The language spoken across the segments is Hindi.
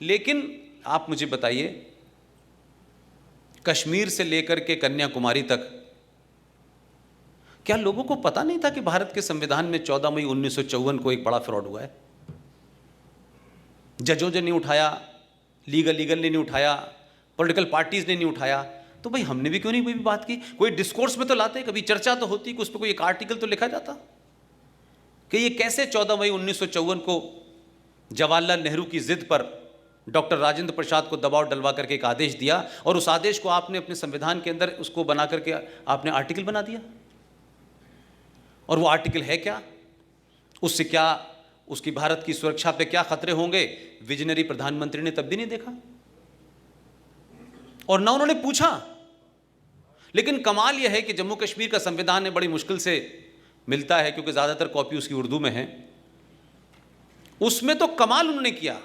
लेकिन आप मुझे बताइए, कश्मीर से लेकर के कन्याकुमारी तक क्या लोगों को पता नहीं था कि भारत के संविधान में 14 मई 1954 को एक बड़ा फ्रॉड हुआ है? जजों ने नहीं उठाया, लीगल ने नहीं उठाया, पॉलिटिकल पार्टीज ने नहीं उठाया, तो भाई हमने भी क्यों नहीं कोई भी बात की? कोई डिस्कोर्स में तो लाते, कभी चर्चा तो होती, कि उस पर कोई एक आर्टिकल तो लिखा जाता कि ये कैसे 14 मई 1954 को जवाहरलाल नेहरू की जिद पर डॉक्टर राजेंद्र प्रसाद को दबाव डलवा करके एक आदेश दिया, और उस आदेश को आपने अपने संविधान के अंदर उसको बना करके आपने आर्टिकल बना दिया। और वो आर्टिकल है क्या, उससे क्या, उसकी भारत की सुरक्षा पे क्या खतरे होंगे, विजनरी प्रधानमंत्री ने तब भी नहीं देखा और ना उन्होंने पूछा। लेकिन कमाल यह है कि जम्मू कश्मीर का संविधान बड़ी मुश्किल से मिलता है, क्योंकि ज्यादातर कॉपी उसकी उर्दू में है। उसमें तो कमाल उन्होंने किया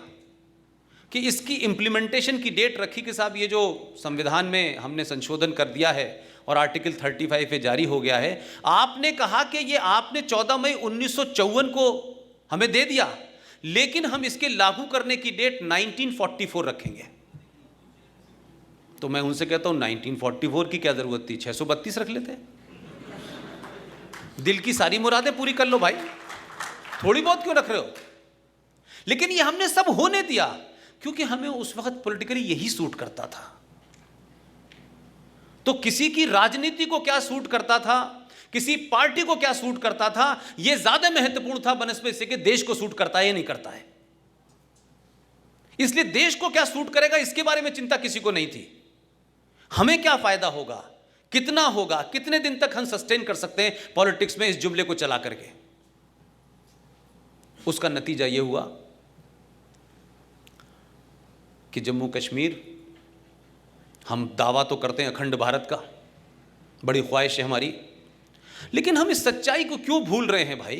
कि इसकी इंप्लीमेंटेशन की डेट रखी कि साहब ये जो संविधान में हमने संशोधन कर दिया है और आर्टिकल 35 पे जारी हो गया है, आपने कहा कि ये आपने 14 मई 1954 को हमें दे दिया, लेकिन हम इसके लागू करने की डेट 1944 रखेंगे। तो मैं उनसे कहता हूं 1944 की क्या जरूरत थी, 632 रख लेते। दिल की सारी मुरादें पूरी कर लो भाई, थोड़ी बहुत क्यों रख रहे हो? लेकिन ये हमने सब होने दिया क्योंकि हमें उस वक्त पॉलिटिकली यही सूट करता था। तो किसी की राजनीति को क्या सूट करता था, किसी पार्टी को क्या सूट करता था, यह ज्यादा महत्वपूर्ण था बनस्पत से कि देश को सूट करता है या नहीं करता है। इसलिए देश को क्या सूट करेगा इसके बारे में चिंता किसी को नहीं थी। हमें क्या फायदा होगा, कितना होगा, कितने दिन तक हम सस्टेन कर सकते हैं पॉलिटिक्स में इस जुमले को चला करके। उसका नतीजा यह हुआ कि जम्मू कश्मीर, हम दावा तो करते हैं अखंड भारत का, बड़ी ख्वाहिश है हमारी, लेकिन हम इस सच्चाई को क्यों भूल रहे हैं भाई?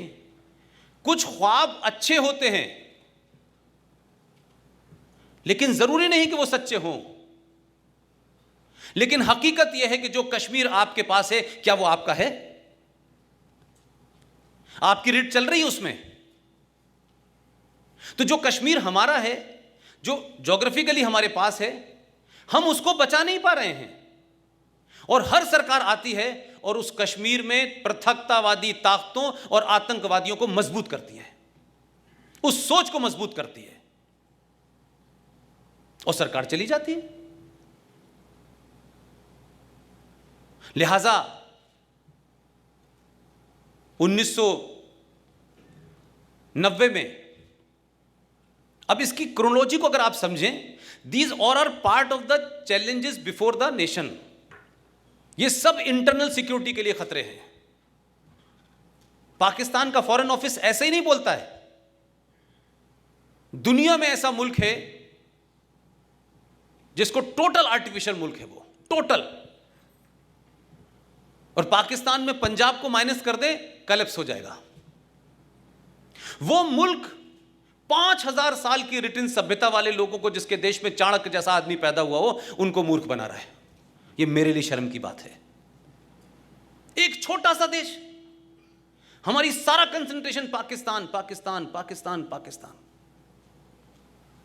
कुछ ख्वाब अच्छे होते हैं, लेकिन जरूरी नहीं कि वो सच्चे हों। लेकिन हकीकत यह है कि जो कश्मीर आपके पास है, क्या वो आपका है? आपकी रिट चल रही है उसमें? तो जो कश्मीर हमारा है, जो ज्योग्राफिकली हमारे पास है, हम उसको बचा नहीं पा रहे हैं। और हर सरकार आती है और उस कश्मीर में पृथकतावादी ताकतों और आतंकवादियों को मजबूत करती है, उस सोच को मजबूत करती है, और सरकार चली जाती है। लिहाजा 1990 में, अब इसकी क्रोनोलॉजी को अगर आप समझें, these all are part of the challenges before the nation. ये सब इंटरनल सिक्योरिटी के लिए खतरे हैं। पाकिस्तान का फॉरेन ऑफिस ऐसे ही नहीं बोलता है। दुनिया में ऐसा मुल्क है जिसको टोटल आर्टिफिशियल मुल्क है, वो टोटल। और पाकिस्तान में पंजाब को माइनस कर दे, कलेप्स हो जाएगा। वो मुल्क 5000 साल की रिटन सभ्यता वाले लोगों को, जिसके देश में चाणक्य जैसा आदमी पैदा हुआ हो, उनको मूर्ख बना रहा है। ये मेरे लिए शर्म की बात है। एक छोटा सा देश, हमारी सारा कंसंट्रेशन पाकिस्तान पाकिस्तान पाकिस्तान पाकिस्तान।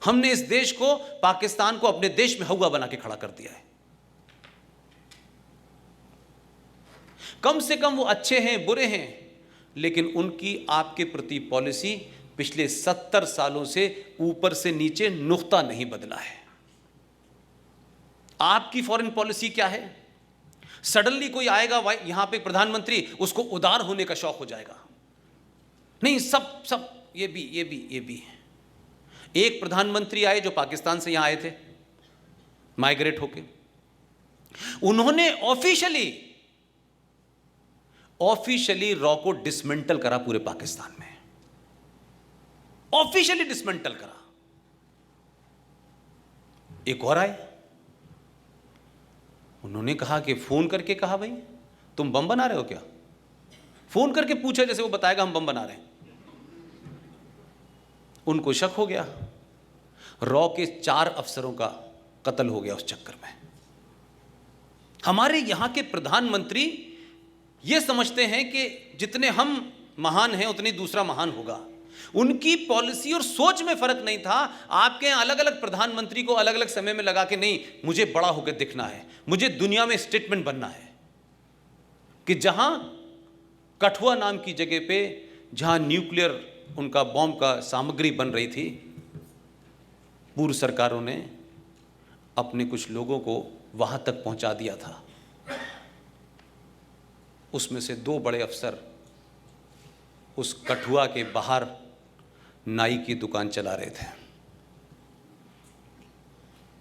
हमने इस देश को, पाकिस्तान को, अपने देश में हवा बना के खड़ा कर दिया है। कम से कम वो अच्छे हैं, बुरे हैं, लेकिन उनकी आपके प्रति पॉलिसी पिछले 70 सालों से ऊपर से नीचे नुक्ता नहीं बदला है। आपकी फॉरेन पॉलिसी क्या है? सडनली कोई आएगा यहां पे प्रधानमंत्री, उसको उदार होने का शौक हो जाएगा। नहीं, सब ये भी। एक प्रधानमंत्री आए जो पाकिस्तान से यहां आए थे माइग्रेट होके, उन्होंने ऑफिशियली रॉ को डिसमेंटल करा पूरे पाकिस्तान में, ऑफिशियली डिसमेंटल करा। एक और आए, उन्होंने कहा कि फोन करके कहा, भाई तुम बम बना रहे हो क्या? फोन करके पूछा जैसे वो बताएगा हम बम बना रहे हैं। उनको शक हो गया, रॉ के 4 अफसरों का कत्ल हो गया उस चक्कर में। हमारे यहां के प्रधानमंत्री ये समझते हैं कि जितने हम महान हैं उतनी दूसरा महान होगा। उनकी पॉलिसी और सोच में फर्क नहीं था। आपके यहाँ अलग अलग प्रधानमंत्री को अलग अलग समय में लगा के, नहीं मुझे बड़ा होकर दिखना है, मुझे दुनिया में स्टेटमेंट बनना है, कि जहां कठुआ नाम की जगह पे जहां न्यूक्लियर उनका बॉम्ब का सामग्री बन रही थी, पूर्व सरकारों ने अपने कुछ लोगों को वहां तक पहुंचा दिया था। उसमें से 2 बड़े अफसर उस कठुआ के बाहर नाई की दुकान चला रहे थे।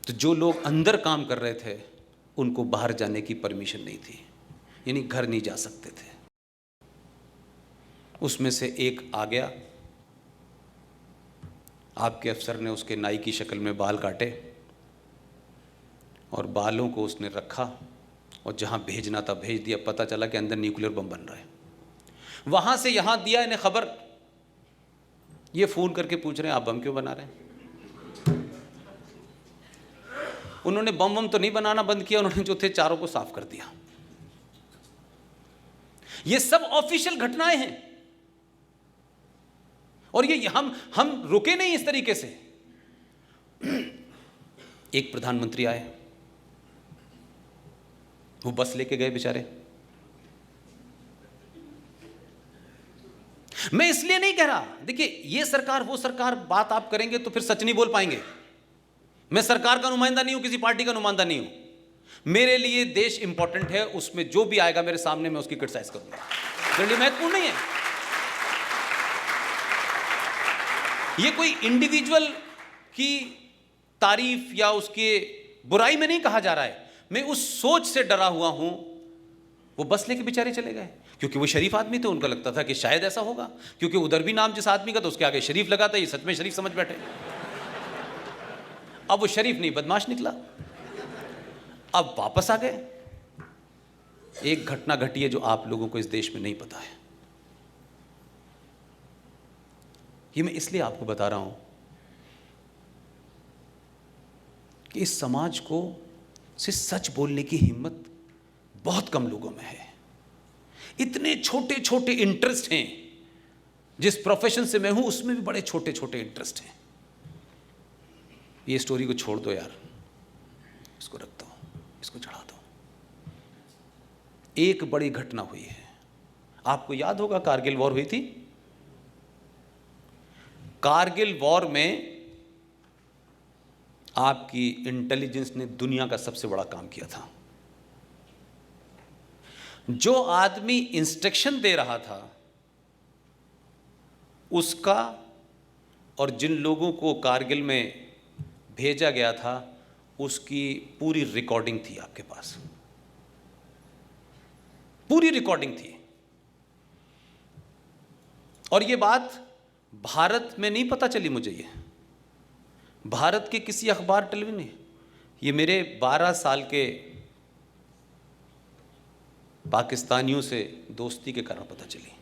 तो जो लोग अंदर काम कर रहे थे उनको बाहर जाने की परमिशन नहीं थी, यानी घर नहीं जा सकते थे। उसमें से एक आ गया, आपके अफसर ने उसके नाई की शक्ल में बाल काटे और बालों को उसने रखा और जहां भेजना था भेज दिया। पता चला कि अंदर न्यूक्लियर बम बन रहा है। वहां से यहां दिया इन्हें खबर, ये फोन करके पूछ रहे हैं आप बम क्यों बना रहे हैं। उन्होंने बम तो नहीं बनाना बंद किया, उन्होंने जो थे चारों को साफ कर दिया। ये सब ऑफिशियल घटनाएं हैं और ये हम रुके नहीं इस तरीके से। एक प्रधानमंत्री आए, वो बस लेके गए बेचारे। मैं इसलिए नहीं कह रहा, देखिए ये सरकार वो सरकार, बात आप करेंगे तो फिर सच नहीं बोल पाएंगे। मैं सरकार का नुमाइंदा नहीं हूं, किसी पार्टी का नुमाइंदा नहीं हूं। मेरे लिए देश इंपॉर्टेंट है, उसमें जो भी आएगा मेरे सामने मैं उसकी क्रिटिसाइज करूंगा, मेरे लिए महत्वपूर्ण नहीं है। ये कोई इंडिविजुअल की तारीफ या उसके बुराई में नहीं कहा जा रहा है। मैं उस सोच से डरा हुआ हूं। वो बस लेके बेचारे चले गए क्योंकि वो शरीफ आदमी थे, उनका लगता था कि शायद ऐसा होगा, क्योंकि उधर भी नाम जिस आदमी का तो उसके आगे शरीफ लगा था, ये सच में शरीफ समझ बैठे। अब वो शरीफ नहीं बदमाश निकला, अब वापस आ गए। एक घटना घटी है जो आप लोगों को इस देश में नहीं पता है। ये मैं इसलिए आपको बता रहा हूं कि इस समाज को से सच बोलने की हिम्मत बहुत कम लोगों में है। इतने छोटे छोटे इंटरेस्ट हैं, जिस प्रोफेशन से मैं हूं उसमें भी बड़े छोटे छोटे इंटरेस्ट हैं। ये स्टोरी को छोड़ दो यार, इसको रख दो, इसको चढ़ा दो। एक बड़ी घटना हुई है, आपको याद होगा कारगिल वॉर हुई थी। कारगिल वॉर में आपकी इंटेलिजेंस ने दुनिया का सबसे बड़ा काम किया था। जो आदमी इंस्ट्रक्शन दे रहा था उसका और जिन लोगों को कारगिल में भेजा गया था उसकी पूरी रिकॉर्डिंग थी आपके पास, पूरी रिकॉर्डिंग थी। और ये बात भारत में नहीं पता चली मुझे, ये भारत के किसी अखबार टेलीविजन ने, ये मेरे 12 साल के पाकिस्तानियों से दोस्ती के कारण पता चली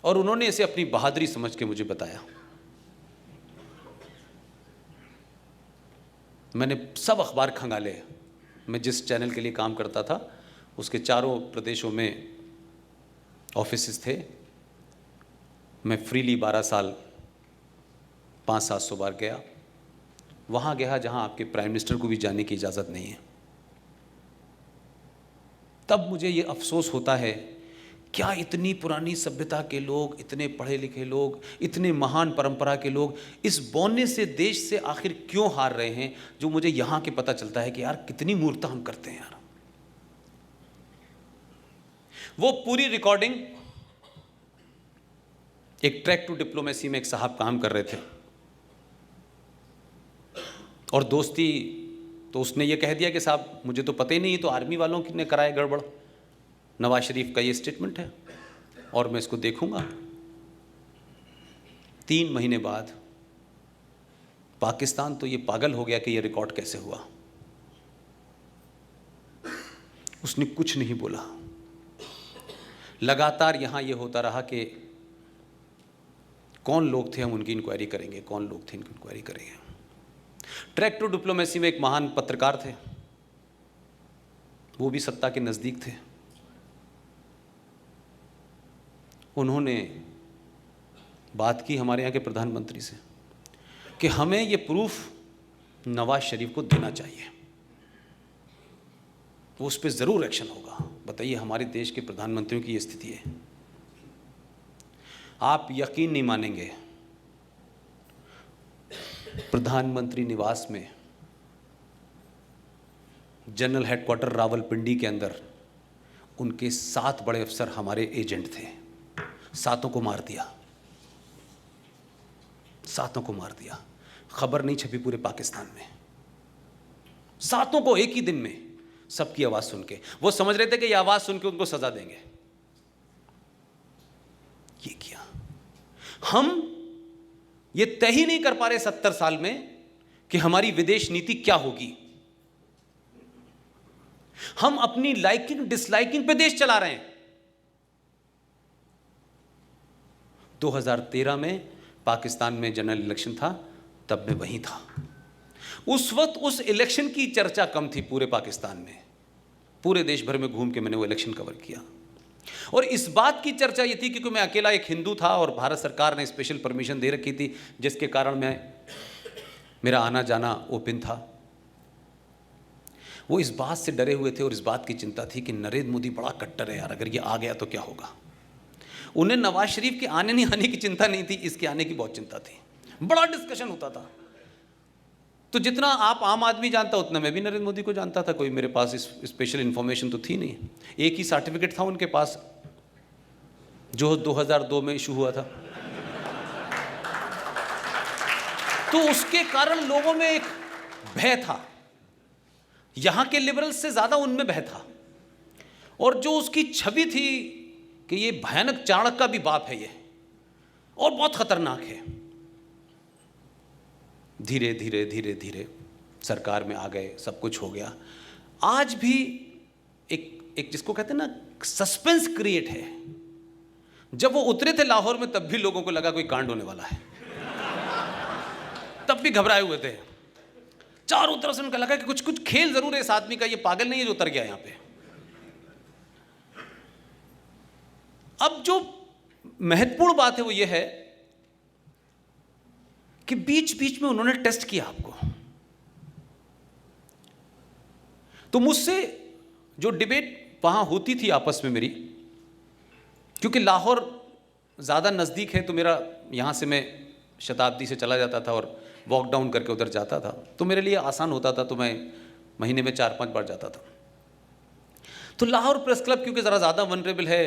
और उन्होंने इसे अपनी बहादुरी समझ के मुझे बताया। मैंने सब अखबार खंगाले। मैं जिस चैनल के लिए काम करता था उसके चारों प्रदेशों में ऑफिसेस थे। मैं फ्रीली 12 साल 500-700 बार गया। वहाँ गया जहाँ आपके प्राइम मिनिस्टर को भी जाने की इजाज़त नहीं है। तब मुझे ये अफसोस होता है, क्या इतनी पुरानी सभ्यता के लोग, इतने पढ़े लिखे लोग, इतने महान परंपरा के लोग इस बौने से देश से आखिर क्यों हार रहे हैं। जो मुझे यहाँ के पता चलता है कि यार कितनी मूर्खता हम करते हैं यार। वो पूरी रिकॉर्डिंग, एक ट्रैक टू डिप्लोमेसी में एक साहब काम कर रहे थे और दोस्ती तो उसने ये कह दिया कि साहब मुझे तो पता ही नहीं, तो आर्मी वालों ने कराया गड़बड़। नवाज शरीफ का ये स्टेटमेंट है और मैं इसको देखूंगा। 3 महीने बाद पाकिस्तान तो ये पागल हो गया कि ये रिकॉर्ड कैसे हुआ। उसने कुछ नहीं बोला। लगातार यहां ये होता रहा कि कौन लोग थे, हम उनकी इंक्वायरी करेंगे, कौन लोग थे इनकी इंक्वायरी करेंगे। ट्रैक टू डिप्लोमेसी में एक महान पत्रकार थे, वो भी सत्ता के नज़दीक थे। उन्होंने बात की हमारे यहाँ के प्रधानमंत्री से कि हमें ये प्रूफ नवाज शरीफ को देना चाहिए, तो उस पर ज़रूर एक्शन होगा। बताइए, हमारे देश के प्रधानमंत्रियों की ये स्थिति है। आप यकीन नहीं मानेंगे, प्रधानमंत्री निवास में जनरल हेडक्वार्टर रावलपिंडी के अंदर उनके 7 बड़े अफसर हमारे एजेंट थे, 7 को मार दिया, 7 को मार दिया। खबर नहीं छपी पूरे पाकिस्तान में, 7 को एक ही दिन में, सबकी आवाज सुन के। वो समझ रहे थे कि ये आवाज सुन के उनको सजा देंगे। ये किया। हम ये तय ही नहीं कर पा रहे 70 साल में कि हमारी विदेश नीति क्या होगी। हम अपनी लाइकिंग डिसलाइकिंग पे देश चला रहे हैं। 2013 में पाकिस्तान में जनरल इलेक्शन था, तब मैं वहीं था। उस वक्त उस इलेक्शन की चर्चा कम थी पूरे पाकिस्तान में। पूरे देश भर में घूम के मैंने वो इलेक्शन कवर किया, और इस बात की चर्चा ये थी क्योंकि मैं अकेला एक हिंदू था और भारत सरकार ने स्पेशल परमिशन दे रखी थी, जिसके कारण मेरा आना जाना ओपन था। वो इस बात से डरे हुए थे और इस बात की चिंता थी कि नरेंद्र मोदी बड़ा कट्टर है यार, अगर ये आ गया तो क्या होगा। उन्हें नवाज शरीफ के आने नहीं आने की चिंता नहीं थी, इसके आने की बहुत चिंता थी। बड़ा डिस्कशन होता था। तो जितना आप आम आदमी जानता उतना मैं भी नरेंद्र मोदी को जानता था। कोई मेरे पास स्पेशल इन्फॉर्मेशन तो थी नहीं। एक ही सर्टिफिकेट था उनके पास जो 2002 में इशू हुआ था। तो उसके कारण लोगों में एक भय था, यहां के लिबरल्स से ज्यादा उनमें भय था। और जो उसकी छवि थी कि ये भयानक चाणक्य का भी बाप है ये, और बहुत खतरनाक है। धीरे धीरे धीरे धीरे सरकार में आ गए, सब कुछ हो गया। आज भी एक जिसको कहते हैं ना सस्पेंस क्रिएट है। जब वो उतरे थे लाहौर में तब भी लोगों को लगा कोई कांड होने वाला है, तब भी घबराए हुए थे। चारों तरफ से उनको लगा कि कुछ खेल जरूर है इस आदमी का, ये पागल नहीं है जो उतर गया यहां पे। अब जो महत्वपूर्ण बात है वो ये है कि बीच बीच में उन्होंने टेस्ट किया आपको। तो मुझसे जो डिबेट वहां होती थी आपस में मेरी, क्योंकि लाहौर ज़्यादा नज़दीक है तो मेरा यहाँ से मैं शताब्दी से चला जाता था और वॉक डाउन करके उधर जाता था, तो मेरे लिए आसान होता था। तो मैं महीने में 4-5 बार जाता था। तो लाहौर प्रेस क्लब क्योंकि ज़रा ज़्यादा वनरेबल है,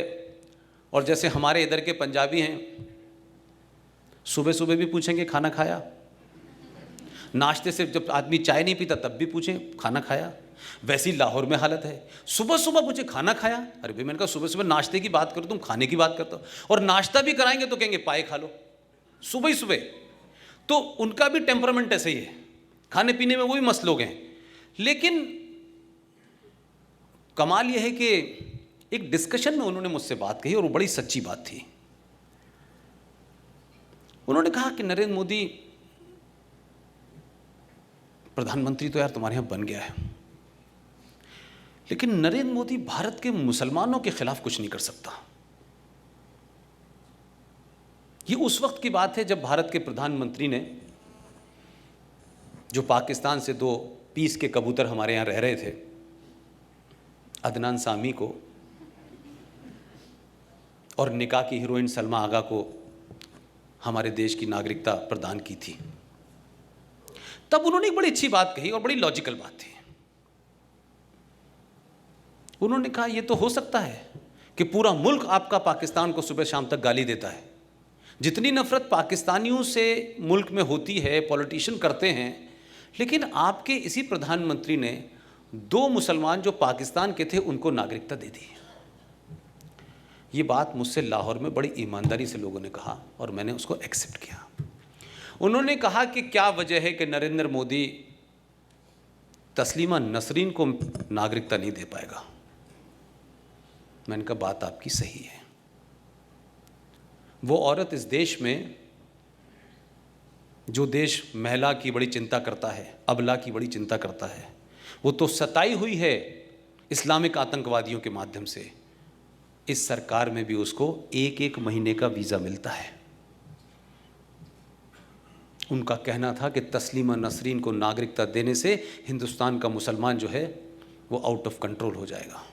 और जैसे हमारे इधर के पंजाबी हैं, सुबह सुबह भी पूछेंगे खाना खाया, नाश्ते से जब आदमी चाय नहीं पीता तब भी पूछें खाना खाया। वैसी लाहौर में हालत है, सुबह सुबह पूछे खाना खाया। अरे भाई मैंने कहा सुबह सुबह नाश्ते की बात करो, तुम खाने की बात करते हो। और नाश्ता भी कराएंगे तो कहेंगे पाए खा लो सुबह ही सुबह। तो उनका भी टेम्परामेंट ऐसे ही है, खाने पीने में वो भी मस्त लोग हैं। लेकिन कमाल यह है कि एक डिस्कशन में उन्होंने मुझसे बात कही और वो बड़ी सच्ची बात थी। उन्होंने कहा कि नरेंद्र मोदी प्रधानमंत्री तो यार तुम्हारे यहां बन गया है, लेकिन नरेंद्र मोदी भारत के मुसलमानों के खिलाफ कुछ नहीं कर सकता। ये उस वक्त की बात है जब भारत के प्रधानमंत्री ने, जो पाकिस्तान से 2 पीस के कबूतर हमारे यहां रह रहे थे, अदनान सामी को और निकाह की हीरोइन सलमा आगा को हमारे देश की नागरिकता प्रदान की थी। तब उन्होंने एक बड़ी अच्छी बात कही और बड़ी लॉजिकल बात थी। उन्होंने कहा यह तो हो सकता है कि पूरा मुल्क आपका पाकिस्तान को सुबह शाम तक गाली देता है। जितनी नफरत पाकिस्तानियों से मुल्क में होती है, पॉलिटिशियन करते हैं, लेकिन आपके इसी प्रधानमंत्री ने 2 मुसलमान जो पाकिस्तान के थे उनको नागरिकता दे दी। ये बात मुझसे लाहौर में बड़ी ईमानदारी से लोगों ने कहा और मैंने उसको एक्सेप्ट किया। उन्होंने कहा कि क्या वजह है कि नरेंद्र मोदी तस्लीमा नसरीन को नागरिकता नहीं दे पाएगा। मैंने कहा बात आपकी सही है। वो औरत इस देश में, जो देश महिला की बड़ी चिंता करता है, अबला की बड़ी चिंता करता है, वो तो सताई हुई है इस्लामिक आतंकवादियों के माध्यम से। इस सरकार में भी उसको 1-1 महीने का वीज़ा मिलता है। उनका कहना था कि तस्लीमा नसरीन को नागरिकता देने से हिंदुस्तान का मुसलमान जो है वो आउट ऑफ कंट्रोल हो जाएगा,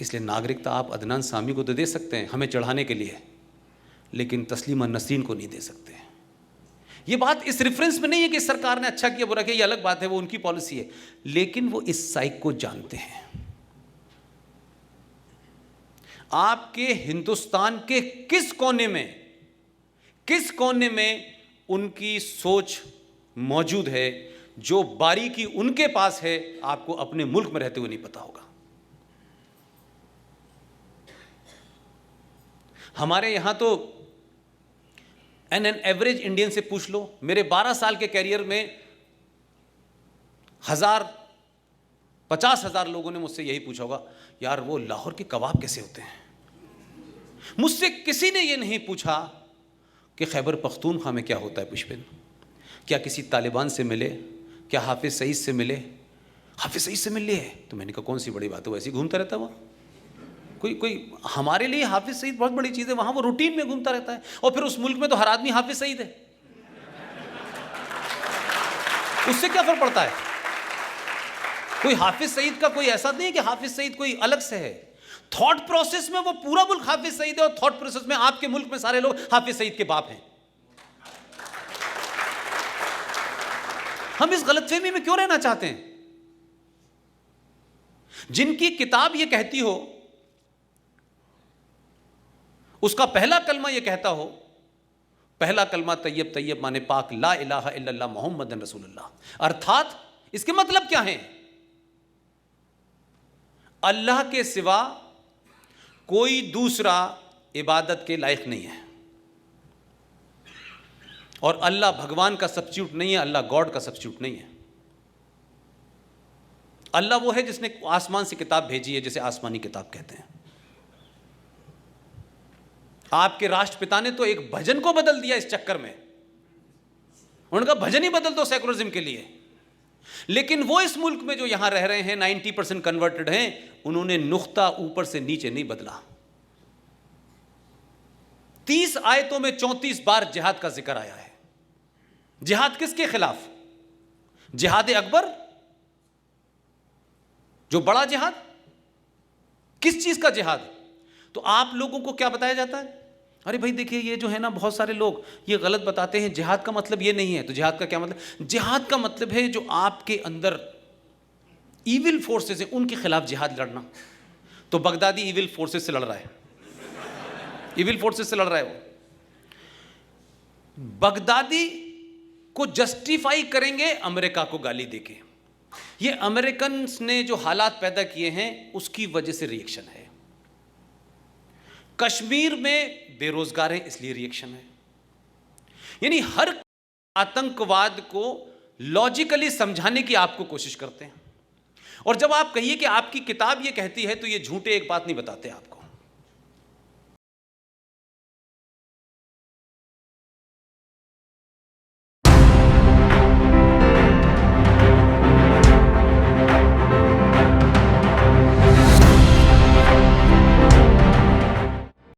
इसलिए नागरिकता आप अदनान सामी को तो दे सकते हैं हमें चढ़ाने के लिए, लेकिन तस्लीमा नसरीन को नहीं दे सकते। ये बात इस रेफरेंस में नहीं है कि सरकार ने अच्छा किया बुरा किया, ये अलग बात है, वो उनकी पॉलिसी है, लेकिन वो इस साइक को जानते हैं। आपके हिंदुस्तान के किस कोने में उनकी सोच मौजूद है, जो बारीकी उनके पास है, आपको अपने मुल्क में रहते हुए नहीं पता होगा। हमारे यहां तो एन एवरेज इंडियन से पूछ लो, मेरे 12 साल के कैरियर में 50,000 लोगों ने मुझसे यही पूछा होगा, यार वो लाहौर के कबाब कैसे होते हैं। मुझसे किसी ने ये नहीं पूछा कि खैबर पख्तूनख्वा में क्या होता है पुष्पिन, क्या किसी तालिबान से मिले, क्या हाफिज सईद से मिले। हाफिज सईद से मिल लिए तो मैंने कहा कौन सी बड़ी बात है, वैसे ही घूमता रहता वहाँ, कोई हमारे लिए हाफिज सईद बहुत बड़ी चीज़ है, वहाँ वो रूटीन में घूमता रहता है। और फिर उस मुल्क में तो हर आदमी हाफिज सईद है, उससे क्या फर्क पड़ता है। कोई हाफिज सईद का कोई ऐसा नहीं है कि हाफिज सईद कोई अलग से है, थॉट प्रोसेस में वो पूरा मुल्क हाफिज सईद है, और थॉट प्रोसेस में आपके मुल्क में सारे लोग हाफिज सईद के बाप हैं। हम इस गलतफहमी में क्यों रहना चाहते हैं। जिनकी किताब ये कहती हो, उसका पहला कलमा ये कहता हो, पहला कलमा तैयब तैयब माने पाक, ला इलाहा इल्लल्लाह मोहम्मदन रसूलुल्लाह, अर्थात इसके मतलब क्या है, अल्लाह के सिवा कोई दूसरा इबादत के लायक नहीं है, और अल्लाह भगवान का सब्स्टिट्यूट नहीं है, अल्लाह गॉड का सब्स्टिट्यूट नहीं है। अल्लाह वो है जिसने आसमान से किताब भेजी है, जिसे आसमानी किताब कहते हैं। आपके राष्ट्रपिता ने तो एक भजन को बदल दिया इस चक्कर में, उनका भजन ही बदल दो सेकुलरिज्म के लिए। लेकिन वो इस मुल्क में जो यहां रह रहे हैं 90% कन्वर्टेड हैं, उन्होंने नुख्ता ऊपर से नीचे नहीं बदला। 30 आयतों में 34 बार जिहाद का जिक्र आया है। जिहाद किसके खिलाफ? जिहाद अकबर, जो बड़ा जिहाद, किस चीज का जिहाद? तो आप लोगों को क्या बताया जाता है, अरे भाई देखिए ये जो है ना, बहुत सारे लोग ये गलत बताते हैं, जिहाद का मतलब ये नहीं है। तो जिहाद का क्या मतलब? जिहाद का मतलब है जो आपके अंदर इविल फोर्सेस है उनके खिलाफ जिहाद लड़ना। तो बगदादी इविल फोर्सेस से लड़ रहा है, इविल फोर्सेस से लड़ रहा है। वो बगदादी को जस्टिफाई करेंगे अमेरिका को गाली देके। ये अमेरिकन ने जो हालात पैदा किए हैं उसकी वजह से रिएक्शन है। कश्मीर में बेरोजगार है इसलिए रिएक्शन है। यानी हर आतंकवाद को लॉजिकली समझाने की आपको कोशिश करते हैं, और जब आप कहिए कि आपकी किताब ये कहती है तो ये झूठे एक बात नहीं बताते आपको।